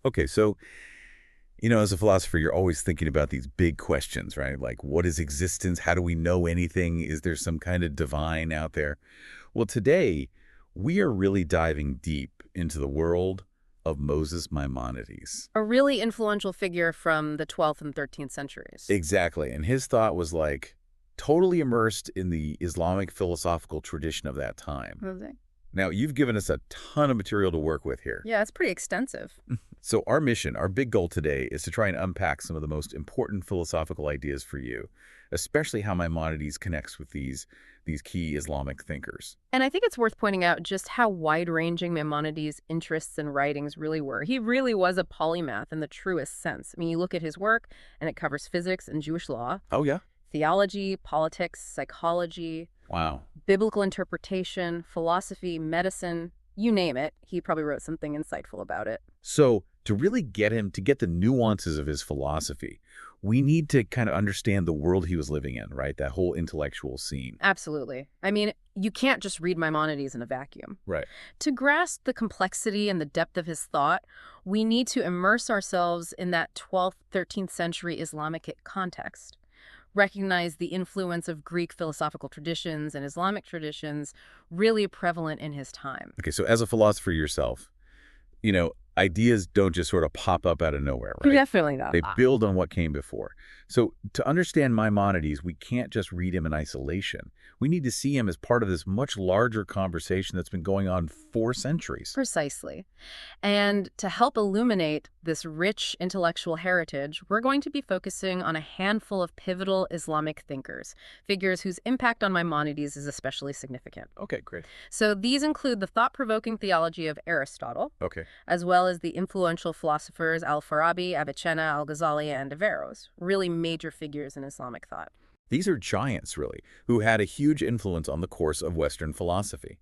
Okay, so, as a philosopher, you're always thinking about these big questions, right? Like, what is existence? How do we know anything? Is there some kind of divine out there? Well, today, we are really diving deep into the world of Moses Maimonides. A really influential figure from the 12th and 13th centuries. Exactly. And his thought was like totally immersed in the Islamic philosophical tradition of that time. Okay. Now, you've given us a ton of material to work with here. Yeah, it's pretty extensive. So our mission, our big goal today is to try and unpack some of the most important philosophical ideas for you, especially how Maimonides connects with these key Islamic thinkers. And I think it's worth pointing out just how wide-ranging Maimonides' interests and writings really were. He really was a polymath in the truest sense. I mean, you look at his work, and it covers physics and Jewish law, Oh, yeah? theology, politics, psychology, Wow. biblical interpretation, philosophy, medicine, you name it. He probably wrote something insightful about it. So to really get the nuances of his philosophy, we need to kind of understand the world he was living in, right? That whole intellectual scene. Absolutely. I mean, you can't just read Maimonides in a vacuum. Right. To grasp the complexity and the depth of his thought, we need to immerse ourselves in that 12th, 13th century Islamic context. Recognize the influence of Greek philosophical traditions and Islamic traditions really prevalent in his time. Okay, so as a philosopher yourself, ideas don't just sort of pop up out of nowhere, right? Definitely not. They build on what came before. So to understand Maimonides, we can't just read him in isolation. We need to see him as part of this much larger conversation that's been going on for centuries. Precisely. And to help illuminate this rich intellectual heritage, we're going to be focusing on a handful of pivotal Islamic thinkers, figures whose impact on Maimonides is especially significant. Okay, great. So these include the thought-provoking theology of Aristotle, Okay. as well as the influential philosophers Al-Farabi, Avicenna, Al-Ghazali, and Averroes, really major figures in Islamic thought. These are giants, really, who had a huge influence on the course of Western philosophy.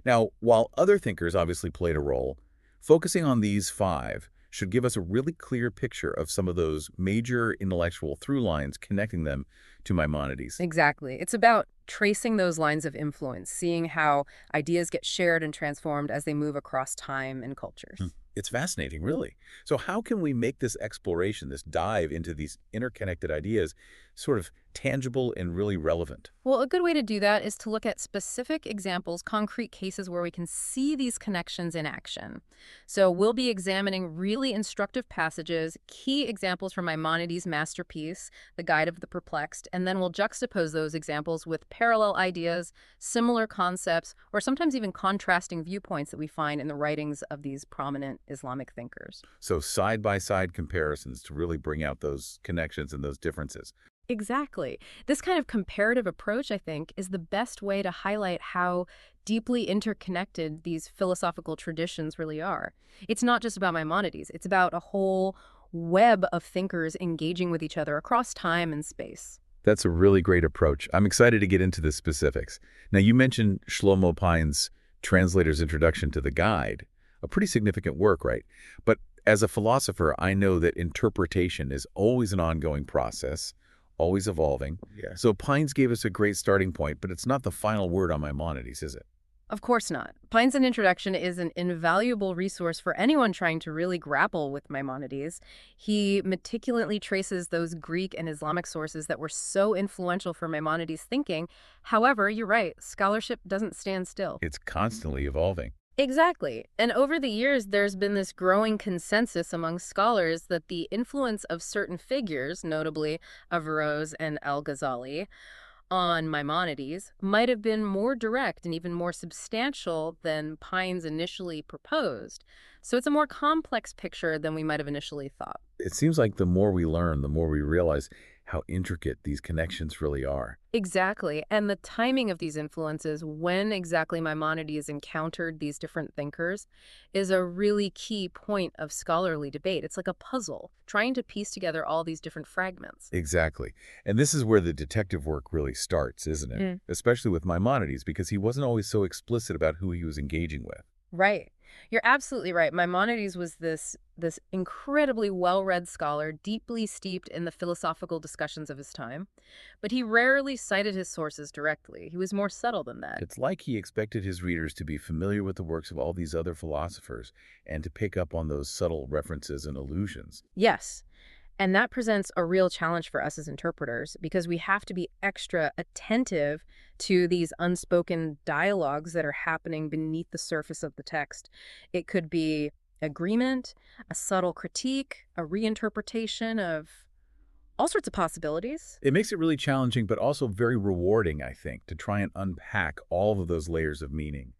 Now, while other thinkers obviously played a role, focusing on these five should give us a really clear picture of some of those major intellectual through lines connecting them to Maimonides. Exactly. It's about tracing those lines of influence, seeing how ideas get shared and transformed as they move across time and cultures. It's fascinating, really. So how can we make this exploration, this dive into these interconnected ideas, sort of tangible and really relevant? Well, a good way to do that is to look at specific examples, concrete cases where we can see these connections in action. So we'll be examining really instructive passages, key examples from Maimonides' masterpiece, The Guide of the Perplexed, and then we'll juxtapose those examples with parallel ideas, similar concepts, or sometimes even contrasting viewpoints that we find in the writings of these prominent Islamic thinkers. So side-by-side comparisons to really bring out those connections and those differences. Exactly. This kind of comparative approach, I think, is the best way to highlight how deeply interconnected these philosophical traditions really are. It's not just about Maimonides, it's about a whole web of thinkers engaging with each other across time and space. That's a really great approach. I'm excited to get into the specifics. Now, you mentioned Shlomo Pine's Translator's Introduction to the Guide, a pretty significant work, right? But as a philosopher, I know that interpretation is always an ongoing process, always evolving. Yeah. So Pines gave us a great starting point, but it's not the final word on Maimonides, is it? Of course not. Pine's An Introduction is an invaluable resource for anyone trying to really grapple with Maimonides. He meticulously traces those Greek and Islamic sources that were so influential for Maimonides' thinking. However, you're right, scholarship doesn't stand still. It's constantly evolving. Exactly. And over the years, there's been this growing consensus among scholars that the influence of certain figures, notably Averroes and Al-Ghazali, on Maimonides might have been more direct and even more substantial than Pines initially proposed. So it's a more complex picture than we might have initially thought. It seems like the more we learn, the more we realize how intricate these connections really are. Exactly. And the timing of these influences, when exactly Maimonides encountered these different thinkers, is a really key point of scholarly debate. It's like a puzzle, trying to piece together all these different fragments. Exactly. And this is where the detective work really starts, isn't it? Especially with Maimonides, because he wasn't always so explicit about who he was engaging with. Right. You're absolutely right. Maimonides was this incredibly well-read scholar, deeply steeped in the philosophical discussions of his time, but he rarely cited his sources directly. He was more subtle than that. It's like he expected his readers to be familiar with the works of all these other philosophers and to pick up on those subtle references and allusions. Yes, and that presents a real challenge for us as interpreters because we have to be extra attentive to these unspoken dialogues that are happening beneath the surface of the text. It could be agreement, a subtle critique, a reinterpretation of all sorts of possibilities. It makes it really challenging, but also very rewarding, I think, to try and unpack all of those layers of meaning.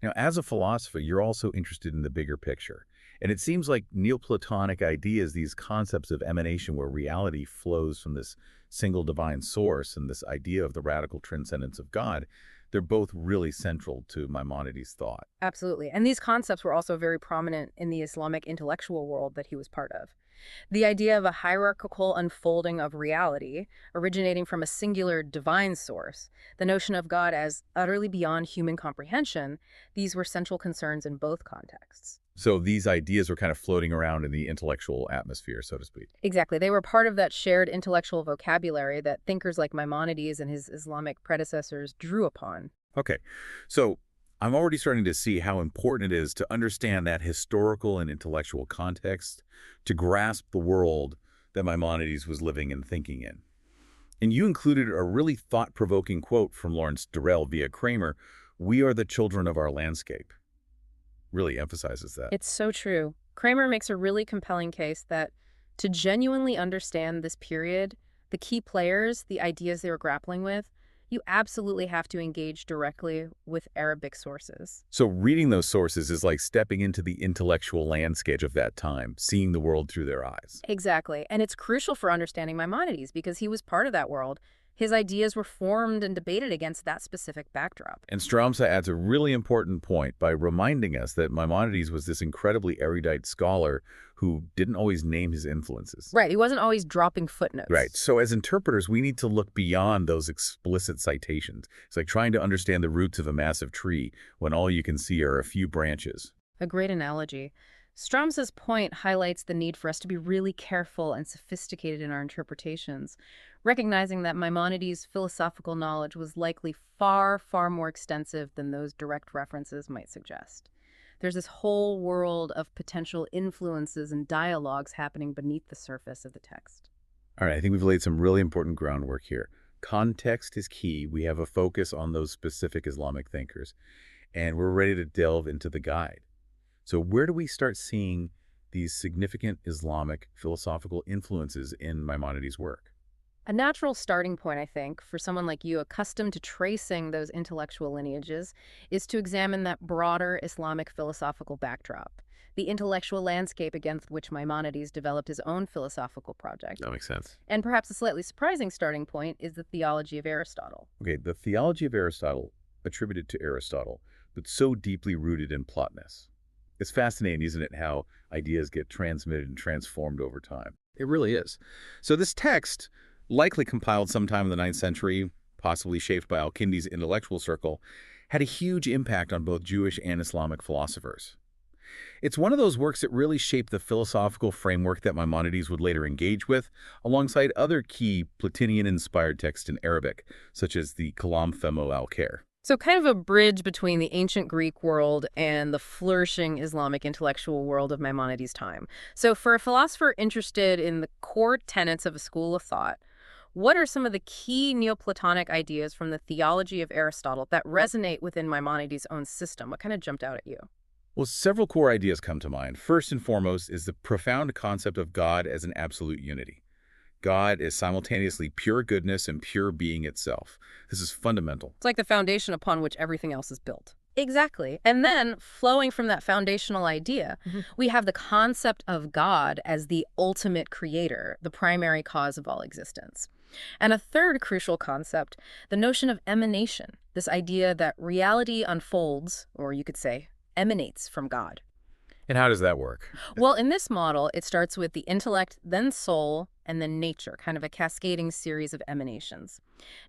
Now, as a philosopher, you're also interested in the bigger picture. And it seems like Neoplatonic ideas, these concepts of emanation where reality flows from this single divine source and this idea of the radical transcendence of God, they're both really central to Maimonides' thought. Absolutely. And these concepts were also very prominent in the Islamic intellectual world that he was part of. The idea of a hierarchical unfolding of reality, originating from a singular divine source, the notion of God as utterly beyond human comprehension, these were central concerns in both contexts. So these ideas were kind of floating around in the intellectual atmosphere, so to speak. Exactly. They were part of that shared intellectual vocabulary that thinkers like Maimonides and his Islamic predecessors drew upon. Okay, so I'm already starting to see how important it is to understand that historical and intellectual context to grasp the world that Maimonides was living and thinking in. And you included a really thought-provoking quote from Lawrence Durrell via Kramer, "We are the children of our landscape." Really emphasizes that. It's so true. Kramer makes a really compelling case that to genuinely understand this period, the key players, the ideas they were grappling with, you absolutely have to engage directly with Arabic sources. So reading those sources is like stepping into the intellectual landscape of that time, seeing the world through their eyes. Exactly. And it's crucial for understanding Maimonides because he was part of that world. His ideas were formed and debated against that specific backdrop. And Stromsa adds a really important point by reminding us that Maimonides was this incredibly erudite scholar who didn't always name his influences. Right. He wasn't always dropping footnotes. Right. So as interpreters, we need to look beyond those explicit citations. It's like trying to understand the roots of a massive tree when all you can see are a few branches. A great analogy. Stromsa's point highlights the need for us to be really careful and sophisticated in our interpretations, recognizing that Maimonides' philosophical knowledge was likely far, far more extensive than those direct references might suggest. There's this whole world of potential influences and dialogues happening beneath the surface of the text. All right, I think we've laid some really important groundwork here. Context is key. We have a focus on those specific Islamic thinkers, and we're ready to delve into the guide. So where do we start seeing these significant Islamic philosophical influences in Maimonides' work? A natural starting point, I think, for someone like you accustomed to tracing those intellectual lineages is to examine that broader Islamic philosophical backdrop, the intellectual landscape against which Maimonides developed his own philosophical project. That makes sense. And perhaps a slightly surprising starting point is the theology of Aristotle. Okay, the theology of Aristotle, attributed to Aristotle, but so deeply rooted in Plotinus. It's fascinating, isn't it, how ideas get transmitted and transformed over time? It really is. So this text, likely compiled sometime in the 9th century, possibly shaped by Al-Kindi's intellectual circle, had a huge impact on both Jewish and Islamic philosophers. It's one of those works that really shaped the philosophical framework that Maimonides would later engage with, alongside other key Platinian-inspired texts in Arabic, such as the Kalam Femo al-Khair. So kind of a bridge between the ancient Greek world and the flourishing Islamic intellectual world of Maimonides' time. So for a philosopher interested in the core tenets of a school of thought, what are some of the key Neoplatonic ideas from the theology of Aristotle that resonate within Maimonides' own system? What kind of jumped out at you? Well, several core ideas come to mind. First and foremost is the profound concept of God as an absolute unity. God is simultaneously pure goodness and pure being itself. This is fundamental. It's like the foundation upon which everything else is built. Exactly. And then, flowing from that foundational idea, we have the concept of God as the ultimate creator, the primary cause of all existence. And a third crucial concept, the notion of emanation, this idea that reality unfolds, or you could say, emanates from God. And how does that work? Well, in this model, it starts with the intellect, then soul, and then nature, kind of a cascading series of emanations.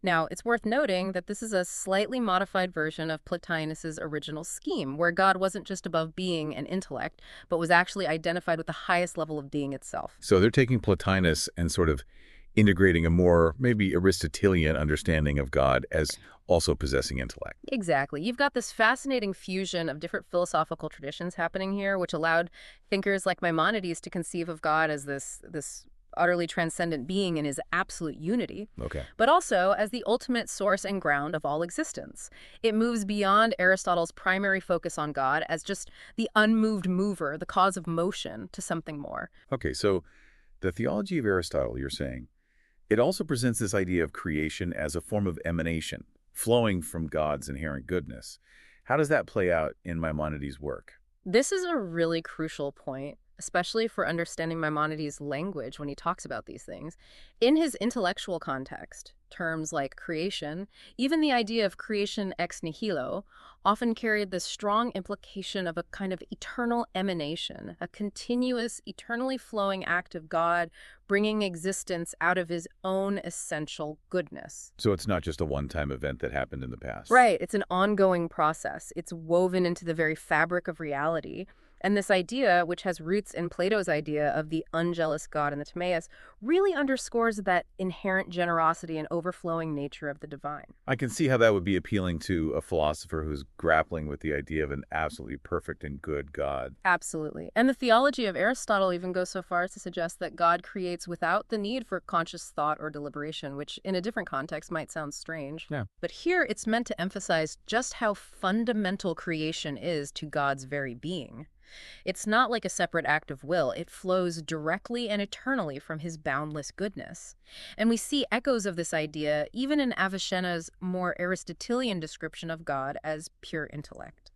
Now, it's worth noting that this is a slightly modified version of Plotinus's original scheme, where God wasn't just above being and intellect, but was actually identified with the highest level of being itself. So they're taking Plotinus and sort of integrating a more maybe Aristotelian understanding of God as also possessing intellect. Exactly. You've got this fascinating fusion of different philosophical traditions happening here, which allowed thinkers like Maimonides to conceive of God as this utterly transcendent being in his absolute unity, Okay. but also as the ultimate source and ground of all existence. It moves beyond Aristotle's primary focus on God as just the unmoved mover, the cause of motion, to something more. Okay, so the theology of Aristotle, you're saying, it also presents this idea of creation as a form of emanation, flowing from God's inherent goodness. How does that play out in Maimonides' work? This is a really crucial point, especially for understanding Maimonides' language when he talks about these things. In his intellectual context, terms like creation, even the idea of creation ex nihilo, often carried this strong implication of a kind of eternal emanation, a continuous, eternally flowing act of God bringing existence out of his own essential goodness. So it's not just a one-time event that happened in the past. Right. It's an ongoing process. It's woven into the very fabric of reality. And this idea, which has roots in Plato's idea of the unjealous God in the Timaeus, really underscores that inherent generosity and overflowing nature of the divine. I can see how that would be appealing to a philosopher who's grappling with the idea of an absolutely perfect and good God. Absolutely. And the theology of Aristotle even goes so far as to suggest that God creates without the need for conscious thought or deliberation, which in a different context might sound strange. Yeah. But here it's meant to emphasize just how fundamental creation is to God's very being. It's not like a separate act of will. It flows directly and eternally from his boundless goodness. And we see echoes of this idea even in Avicenna's more Aristotelian description of God as pure intellect.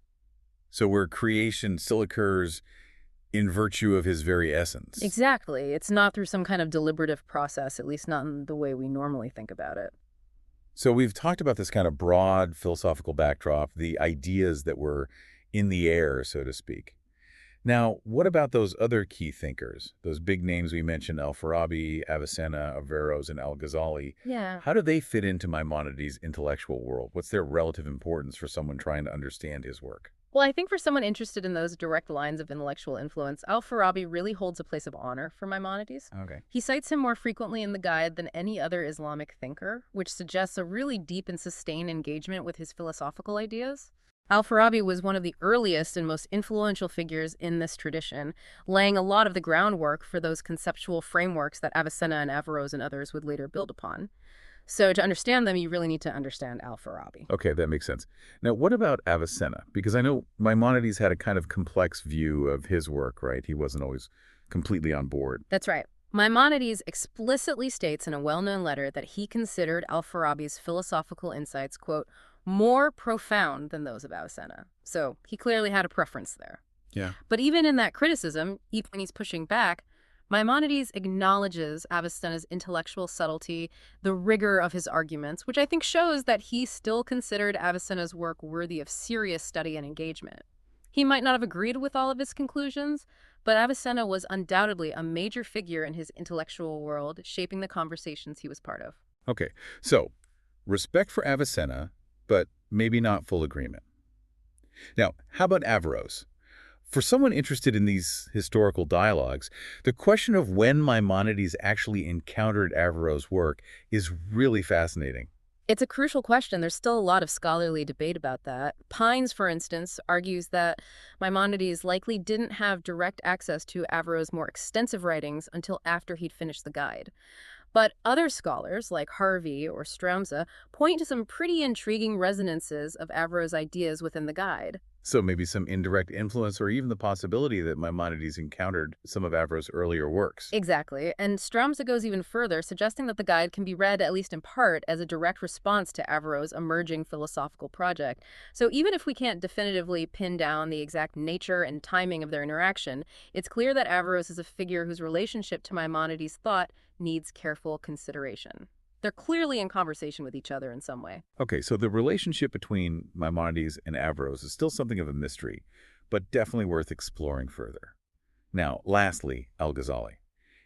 So where creation still occurs in virtue of his very essence. Exactly. It's not through some kind of deliberative process, at least not in the way we normally think about it. So we've talked about this kind of broad philosophical backdrop, the ideas that were in the air, so to speak. Now, what about those other key thinkers, those big names we mentioned, Al-Farabi, Avicenna, Averroes, and Al-Ghazali? Yeah. How do they fit into Maimonides' intellectual world? What's their relative importance for someone trying to understand his work? Well, I think for someone interested in those direct lines of intellectual influence, Al-Farabi really holds a place of honor for Maimonides. Okay. He cites him more frequently in the guide than any other Islamic thinker, which suggests a really deep and sustained engagement with his philosophical ideas. Al-Farabi was one of the earliest and most influential figures in this tradition, laying a lot of the groundwork for those conceptual frameworks that Avicenna and Averroes and others would later build upon. So to understand them, you really need to understand Al-Farabi. Okay, that makes sense. Now, what about Avicenna? Because I know Maimonides had a kind of complex view of his work, right? He wasn't always completely on board. That's right. Maimonides explicitly states in a well-known letter that he considered Al-Farabi's philosophical insights, quote, more profound than those of Avicenna. So he clearly had a preference there. Yeah. But even in that criticism, even when he's pushing back, Maimonides acknowledges Avicenna's intellectual subtlety, the rigor of his arguments, which I think shows that he still considered Avicenna's work worthy of serious study and engagement. He might not have agreed with all of his conclusions, but Avicenna was undoubtedly a major figure in his intellectual world, shaping the conversations he was part of. Okay, so respect for Avicenna, but maybe not full agreement. Now, how about Averroes? For someone interested in these historical dialogues, the question of when Maimonides actually encountered Averroes' work is really fascinating. It's a crucial question. There's still a lot of scholarly debate about that. Pines, for instance, argues that Maimonides likely didn't have direct access to Averroes' more extensive writings until after he'd finished the guide. But other scholars, like Harvey or Straume, point to some pretty intriguing resonances of Averroes' ideas within the guide. So maybe some indirect influence or even the possibility that Maimonides encountered some of Averroes' earlier works. Exactly. And Straume goes even further, suggesting that the guide can be read, at least in part, as a direct response to Averroes' emerging philosophical project. So even if we can't definitively pin down the exact nature and timing of their interaction, it's clear that Averroes is a figure whose relationship to Maimonides' thought needs careful consideration. They're clearly in conversation with each other in some way. Okay, so the relationship between Maimonides and Averroes is still something of a mystery. but definitely worth exploring further. Now, lastly, Al-Ghazali.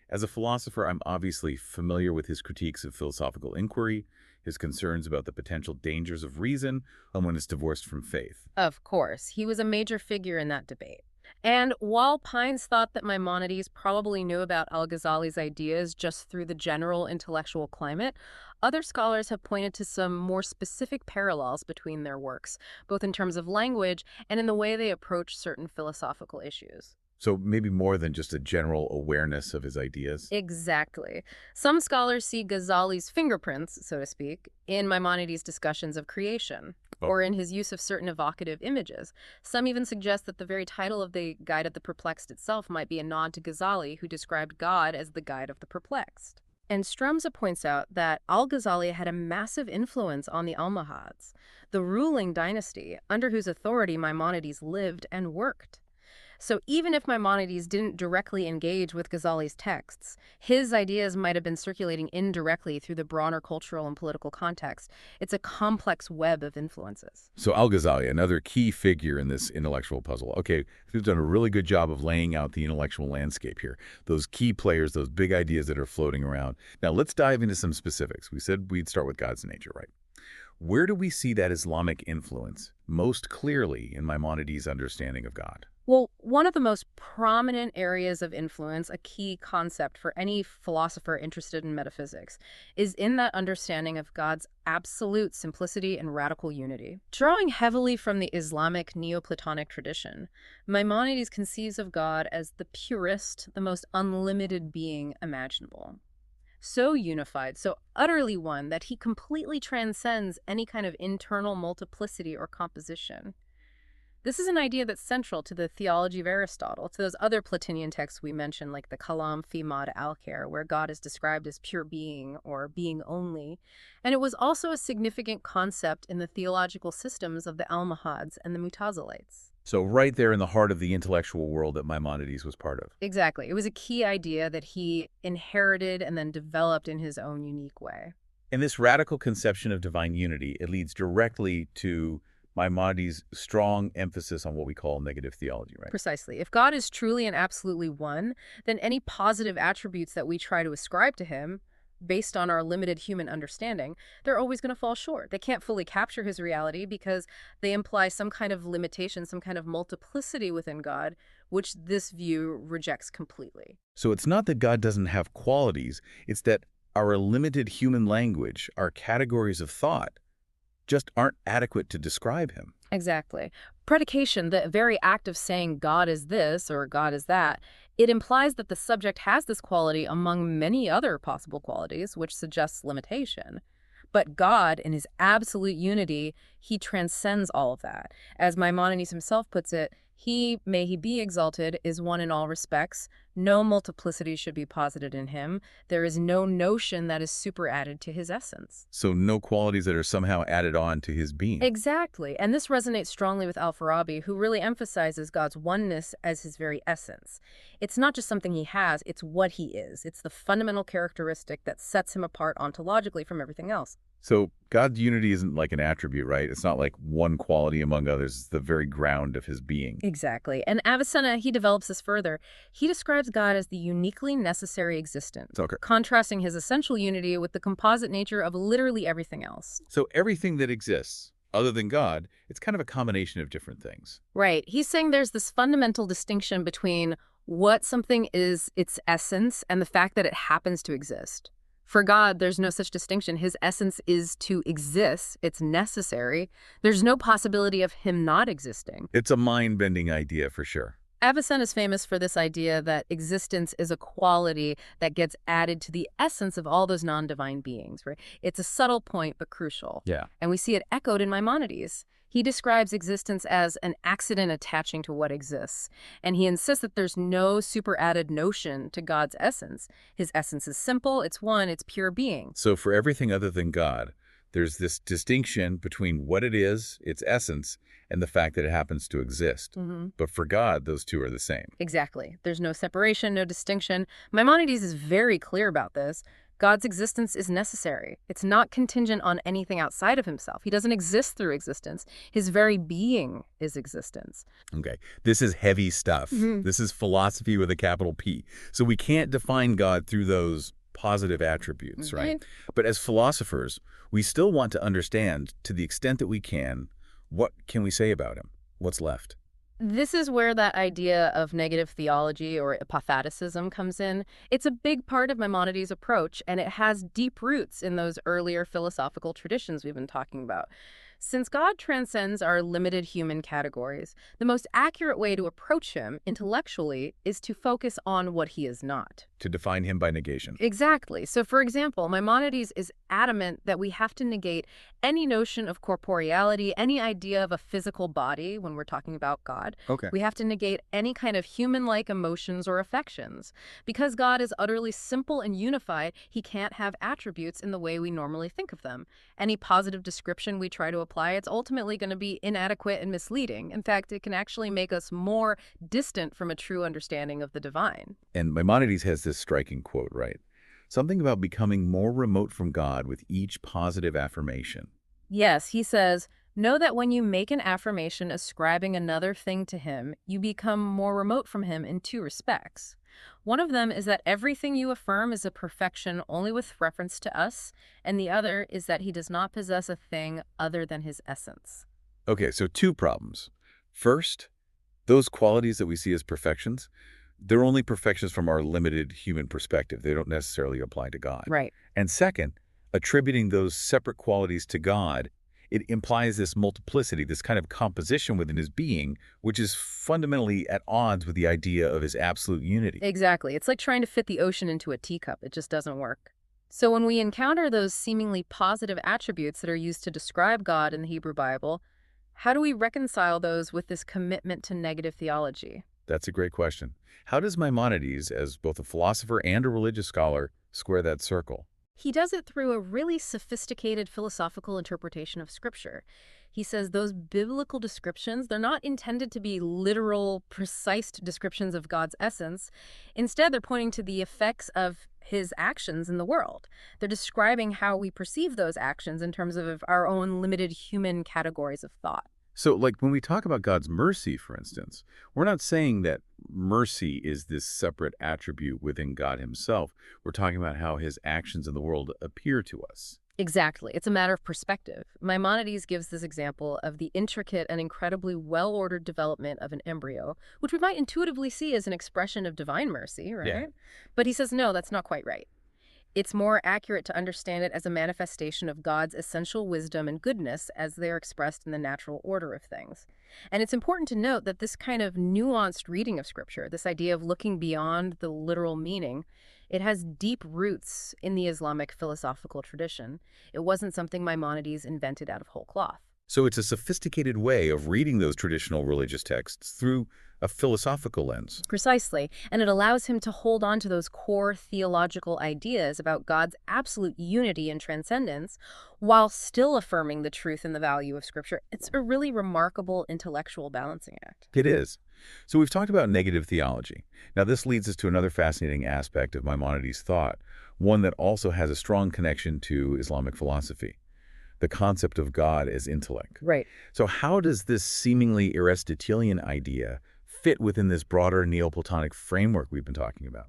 As a philosopher, I'm obviously familiar with his critiques of philosophical inquiry, his concerns about the potential dangers of reason and when it's divorced from faith. Of course, he was a major figure in that debate. And while Pines thought that Maimonides probably knew about Al-Ghazali's ideas just through the general intellectual climate, other scholars have pointed to some more specific parallels between their works, both in terms of language and in the way they approach certain philosophical issues. So maybe more than just a general awareness of his ideas. Exactly. Some scholars see Ghazali's fingerprints, so to speak, in Maimonides' discussions of creation, Oh, or in his use of certain evocative images. Some even suggest that the very title of the Guide of the Perplexed itself might be a nod to Ghazali, who described God as the guide of the perplexed. And Strumza points out that Al-Ghazali had a massive influence on the Almohads, the ruling dynasty under whose authority Maimonides lived and worked. So even if Maimonides didn't directly engage with Ghazali's texts, his ideas might have been circulating indirectly through the broader cultural and political context. It's a complex web of influences. so Al-Ghazali, another key figure in this intellectual puzzle. Okay, we've done a really good job of laying out the intellectual landscape here. Those key players, those big ideas that are floating around. Now let's dive into some specifics. We said we'd start with God's nature, right? Where do we see that Islamic influence most clearly in Maimonides' understanding of God? Well, one of the most prominent areas of influence, a key concept for any philosopher interested in metaphysics, is in that understanding of God's absolute simplicity and radical unity. Drawing heavily from the Islamic Neoplatonic tradition, Maimonides conceives of God as the purest, the most unlimited being imaginable. So unified, so utterly one, that he completely transcends any kind of internal multiplicity or composition. This is an idea that's central to the theology of Aristotle, to those other Platonian texts we mentioned, like the Kalam fi Ma'd al-Khair, where God is described as pure being or being only. And it was also a significant concept in the theological systems of the Almohads and the Mutazilites. So right there in the heart of the intellectual world that Maimonides was part of. Exactly. It was a key idea that he inherited and then developed in his own unique way. In this radical conception of divine unity, it leads directly to Maimonides' strong emphasis on what we call negative theology, right? Precisely. If God is truly and absolutely one, then any positive attributes that we try to ascribe to him, based on our limited human understanding, they're always going to fall short. They can't fully capture his reality because they imply some kind of limitation, some kind of multiplicity within God, which this view rejects completely. So it's not that God doesn't have qualities, it's that our limited human language, our categories of thought, just aren't adequate to describe him. Exactly. Predication, the very act of saying God is this or God is that, it implies that the subject has this quality among many other possible qualities, which suggests limitation. But God, in his absolute unity, he transcends all of that. As Maimonides himself puts it, he, may he be exalted, is one in all respects. No multiplicity should be posited in him. There is no notion that is superadded to his essence. So no qualities that are somehow added on to his being. Exactly. And this resonates strongly with Al-Farabi, who really emphasizes God's oneness as his very essence. It's not just something he has, it's what he is. It's the fundamental characteristic that sets him apart ontologically from everything else. So God's unity isn't like an attribute, right? It's not like one quality among others. It's the very ground of his being. Exactly. And Avicenna, he develops this further. He describes God as the uniquely necessary existence, Okay. contrasting his essential unity with the composite nature of literally everything else. So everything that exists, other than God, it's kind of a combination of different things. Right. He's saying there's this fundamental distinction between what something is its essence and the fact that it happens to exist. For God, there's no such distinction. His essence is to exist. It's necessary. There's no possibility of him not existing. It's a mind-bending idea for sure. Avicenna is famous for this idea that existence is a quality that gets added to the essence of all those non-divine beings, right? It's a subtle point, but crucial. Yeah. And we see it echoed in Maimonides. He describes existence as an accident attaching to what exists. And he insists that there's no superadded notion to God's essence. His essence is simple, it's one, it's pure being. So for everything other than God, there's this distinction between what it is, its essence, and the fact that it happens to exist. But for God, those two are the same. Exactly. There's no separation, no distinction. Maimonides is very clear about this. God's existence is necessary. It's not contingent on anything outside of himself. He doesn't exist through existence. His very being is existence. Okay, this is heavy stuff. Mhm. This is philosophy with a capital P. So we can't define God through those positive attributes, right? Right. But as philosophers, we still want to understand, to the extent that we can, what can we say about him? What's left? This is where that idea of negative theology or apotheticism comes in. It's a big part of Maimonides' approach, and it has deep roots in those earlier philosophical traditions we've been talking about. Since God transcends our limited human categories, the most accurate way to approach him intellectually is to focus on what he is not. To define him by negation. Exactly. So, for example, Maimonides is adamant that we have to negate any notion of corporeality, any idea of a physical body when we're talking about God. Okay. We have to negate any kind of human-like emotions or affections. Because God is utterly simple and unified, he can't have attributes in the way we normally think of them. Any positive description we try to apply, it's ultimately going to be inadequate and misleading. In fact, it can actually make us more distant from a true understanding of the divine. And Maimonides has this striking quote, right? Something about becoming more remote from God with each positive affirmation. Yes, he says, know that when you make an affirmation ascribing another thing to him, you become more remote from him in two respects. One of them is that everything you affirm is a perfection only with reference to us, and the other is that he does not possess a thing other than his essence. Okay, so two problems. First, those qualities that we see as perfections, they're only perfections from our limited human perspective. They don't necessarily apply to God. Right. And second, attributing those separate qualities to God, it implies this multiplicity, this kind of composition within his being, which is fundamentally at odds with the idea of his absolute unity. Exactly. It's like trying to fit the ocean into a teacup. It just doesn't work. So when we encounter those seemingly positive attributes that are used to describe God in the Hebrew Bible, how do we reconcile those with this commitment to negative theology? That's a great question. How does Maimonides, as both a philosopher and a religious scholar, square that circle? He does it through a really sophisticated philosophical interpretation of Scripture. He says those biblical descriptions, they're not intended to be literal, precise descriptions of God's essence. Instead, they're pointing to the effects of his actions in the world. They're describing how we perceive those actions in terms of our own limited human categories of thought. So, like when we talk about God's mercy, for instance, we're not saying that mercy is this separate attribute within God himself. We're talking about how his actions in the world appear to us. Exactly. It's a matter of perspective. Maimonides gives this example of the intricate and incredibly well-ordered development of an embryo, which we might intuitively see as an expression of divine mercy, right? Yeah. But he says, no, that's not quite right. It's more accurate to understand it as a manifestation of God's essential wisdom and goodness as they're expressed in the natural order of things. And it's important to note that this kind of nuanced reading of Scripture, this idea of looking beyond the literal meaning, it has deep roots in the Islamic philosophical tradition. It wasn't something Maimonides invented out of whole cloth. So it's a sophisticated way of reading those traditional religious texts through a philosophical lens. Precisely, and it allows him to hold on to those core theological ideas about God's absolute unity and transcendence while still affirming the truth and the value of Scripture. It's a really remarkable intellectual balancing act. It is. So we've talked about negative theology. Now this leads us to another fascinating aspect of Maimonides' thought, one that also has a strong connection to Islamic philosophy: the concept of God as intellect. Right. So how does this seemingly Aristotelian idea fit within this broader Neoplatonic framework we've been talking about?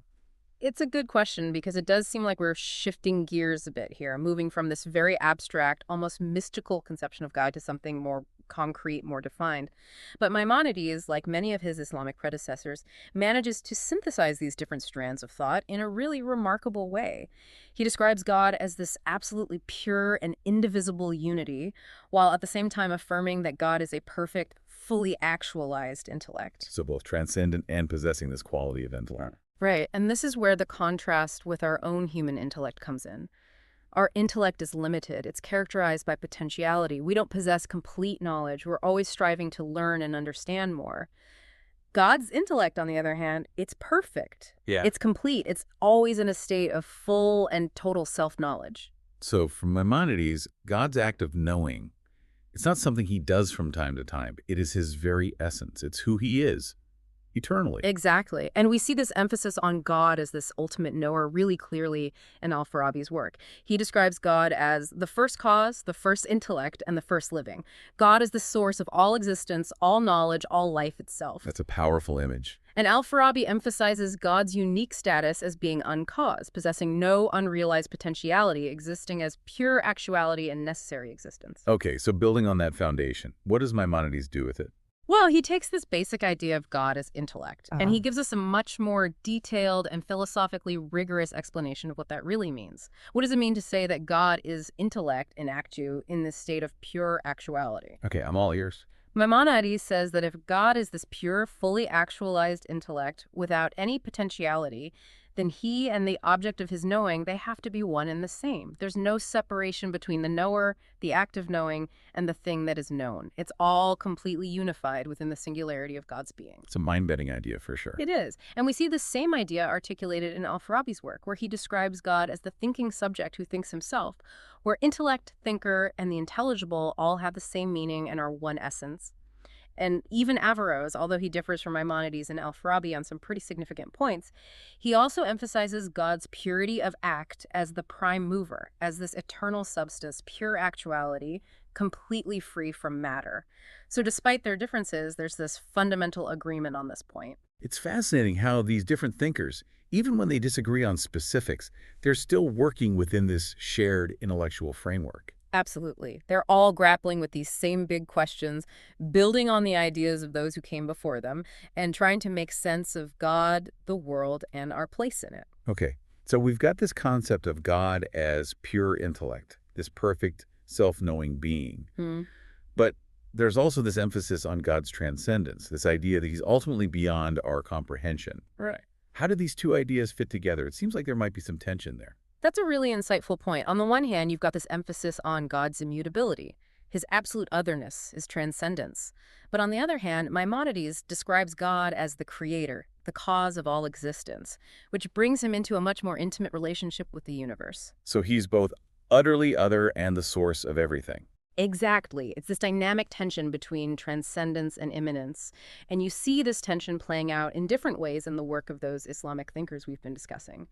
It's a good question because it does seem like we're shifting gears a bit here, moving from this very abstract, almost mystical conception of God to something more concrete, more defined. But Maimonides, like many of his Islamic predecessors, manages to synthesize these different strands of thought in a really remarkable way. He describes God as this absolutely pure and indivisible unity, while at the same time affirming that God is a perfect, fully actualized intellect. So both transcendent and possessing this quality of intellect. Right, and this is where the contrast with our own human intellect comes in. Our intellect is limited. It's characterized by potentiality. We don't possess complete knowledge. We're always striving to learn and understand more. God's intellect, on the other hand, it's perfect. Yeah. It's complete. It's always in a state of full and total self-knowledge. So from Maimonides, God's act of knowing, it's not something he does from time to time. It is his very essence. It's who he is. eternally. Exactly. And we see this emphasis on God as this ultimate knower really clearly in Al-Farabi's work. He describes God as the first cause, the first intellect, and the first living. God is the source of all existence, all knowledge, all life itself. That's a powerful image. And Al-Farabi emphasizes God's unique status as being uncaused, possessing no unrealized potentiality, existing as pure actuality and necessary existence. Okay, so building on that foundation, what does Maimonides do with it? Well, he takes this basic idea of God as intellect, and he gives us a much more detailed and philosophically rigorous explanation of what that really means. What does it mean to say that God is intellect in actu in this state of pure actuality? Okay, I'm all ears. Maimonides says that if God is this pure, fully actualized intellect without any potentiality, then he and the object of his knowing, they have to be one and the same. There's no separation between the knower, the act of knowing, and the thing that is known. It's all completely unified within the singularity of God's being. It's a mind-bending idea for sure. It is. And we see the same idea articulated in Al-Farabi's work, where he describes God as the thinking subject who thinks himself, where intellect, thinker, and the intelligible all have the same meaning and are one essence. And even Averroes, although he differs from Maimonides and Al-Farabi on some pretty significant points, he also emphasizes God's purity of act as the prime mover, as this eternal substance, pure actuality, completely free from matter. So despite their differences, there's this fundamental agreement on this point. It's fascinating how these different thinkers, even when they disagree on specifics, they're still working within this shared intellectual framework. Absolutely. They're all grappling with these same big questions, building on the ideas of those who came before them, and trying to make sense of God, the world, and our place in it. Okay, so we've got this concept of God as pure intellect, this perfect, self-knowing being. But there's also this emphasis on God's transcendence, this idea that he's ultimately beyond our comprehension. Right. How do these two ideas fit together? It seems like there might be some tension there. That's a really insightful point. On the one hand, you've got this emphasis on God's immutability, his absolute otherness, his transcendence. But on the other hand, Maimonides describes God as the creator, the cause of all existence, which brings him into a much more intimate relationship with the universe. So he's both utterly other and the source of everything. Exactly. It's this dynamic tension between transcendence and immanence. And you see this tension playing out in different ways in the work of those Islamic thinkers we've been discussing.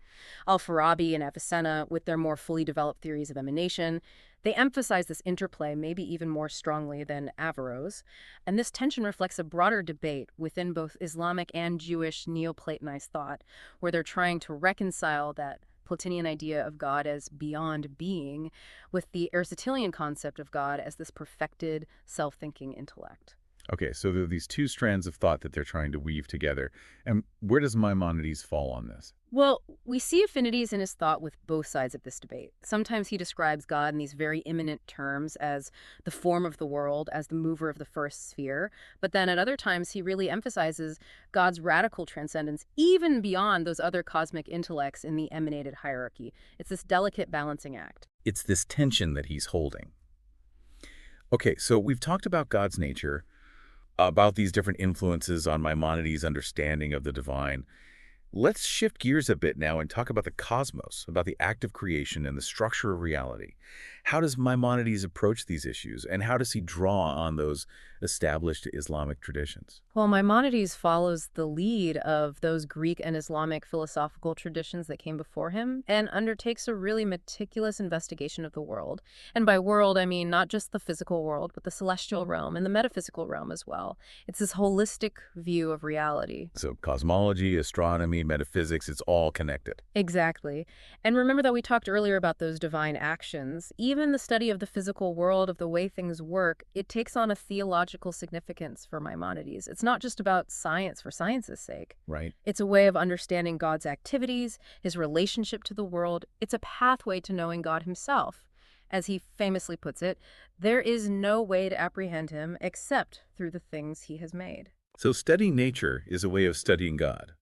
Al-Farabi and Avicenna, with their more fully developed theories of emanation, they emphasize this interplay maybe even more strongly than Averroes. And this tension reflects a broader debate within both Islamic and Jewish Neoplatonized thought, where they're trying to reconcile that Platonian idea of God as beyond being with the Aristotelian concept of God as this perfected, self-thinking intellect. Okay, so there are these two strands of thought that they're trying to weave together. And where does Maimonides fall on this? Well, we see affinities in his thought with both sides of this debate. Sometimes he describes God in these very immanent terms as the form of the world, as the mover of the first sphere. But then at other times, he really emphasizes God's radical transcendence, even beyond those other cosmic intellects in the emanated hierarchy. It's this delicate balancing act. It's this tension that he's holding. Okay, so we've talked about God's nature, about these different influences on Maimonides' understanding of the divine. Let's shift gears a bit now and talk about the cosmos, about the act of creation and the structure of reality. How does Maimonides approach these issues, and how does he draw on those established Islamic traditions? Well, Maimonides follows the lead of those Greek and Islamic philosophical traditions that came before him and undertakes a really meticulous investigation of the world. And by world, I mean not just the physical world, but the celestial realm and the metaphysical realm as well. It's this holistic view of reality. So cosmology, astronomy, metaphysics, it's all connected. Exactly. And remember that we talked earlier about those divine actions. Even the study of the physical world, of the way things work, it takes on a theological significance for Maimonides. It's not just about science for science's sake. Right. It's a way of understanding God's activities, his relationship to the world. It's a pathway to knowing God himself. As he famously puts it, there is no way to apprehend him except through the things he has made. So studying nature is a way of studying God.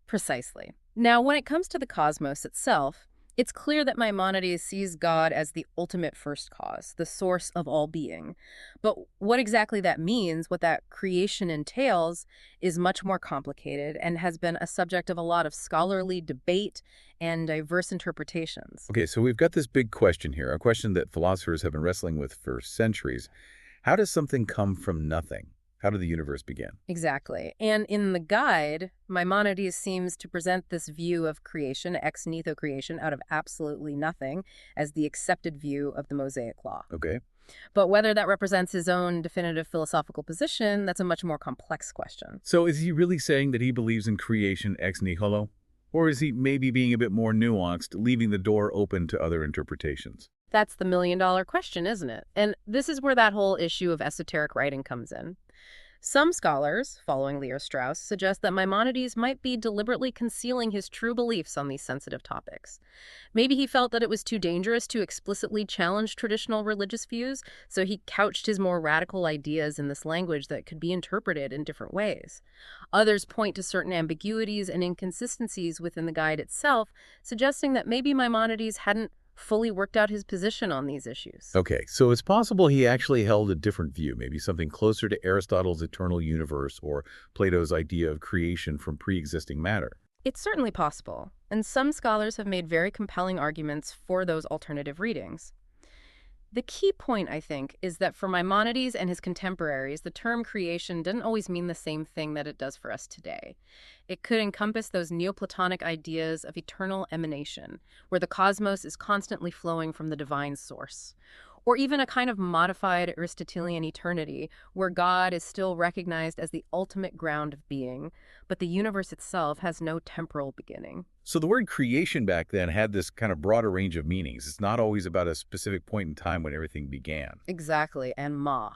Precisely. Now, when it comes to the cosmos itself, it's clear that Maimonides sees God as the ultimate first cause, the source of all being. But what exactly that means, what that creation entails, is much more complicated and has been a subject of a lot of scholarly debate and diverse interpretations. Okay, so we've got this big question here, a question that philosophers have been wrestling with for centuries. How does something come from nothing? How did the universe begin? Exactly. And in the guide, Maimonides seems to present this view of creation, ex nihilo creation, out of absolutely nothing, as the accepted view of the Mosaic Law. Okay. But whether that represents his own definitive philosophical position, that's a much more complex question. So is he really saying that he believes in creation ex nihilo? Or is he maybe being a bit more nuanced, leaving the door open to other interpretations? That's the million-dollar question, isn't it? And this is where that whole issue of esoteric writing comes in. Some scholars, following Leo Strauss, suggest that Maimonides might be deliberately concealing his true beliefs on these sensitive topics. Maybe he felt that it was too dangerous to explicitly challenge traditional religious views, so he couched his more radical ideas in this language that could be interpreted in different ways. Others point to certain ambiguities and inconsistencies within the guide itself, suggesting that maybe Maimonides hadn't fully worked out his position on these issues. Okay, so it's possible he actually held a different view, maybe something closer to Aristotle's eternal universe or Plato's idea of creation from pre-existing matter. It's certainly possible, and some scholars have made very compelling arguments for those alternative readings. The key point, I think, is that for Maimonides and his contemporaries, the term creation didn't always mean the same thing that it does for us today. It could encompass those Neoplatonic ideas of eternal emanation, where the cosmos is constantly flowing from the divine source. Or even a kind of modified Aristotelian eternity, where God is still recognized as the ultimate ground of being, but the universe itself has no temporal beginning. So the word creation back then had this kind of broader range of meanings. It's not always about a specific point in time when everything began. Exactly, and Ma.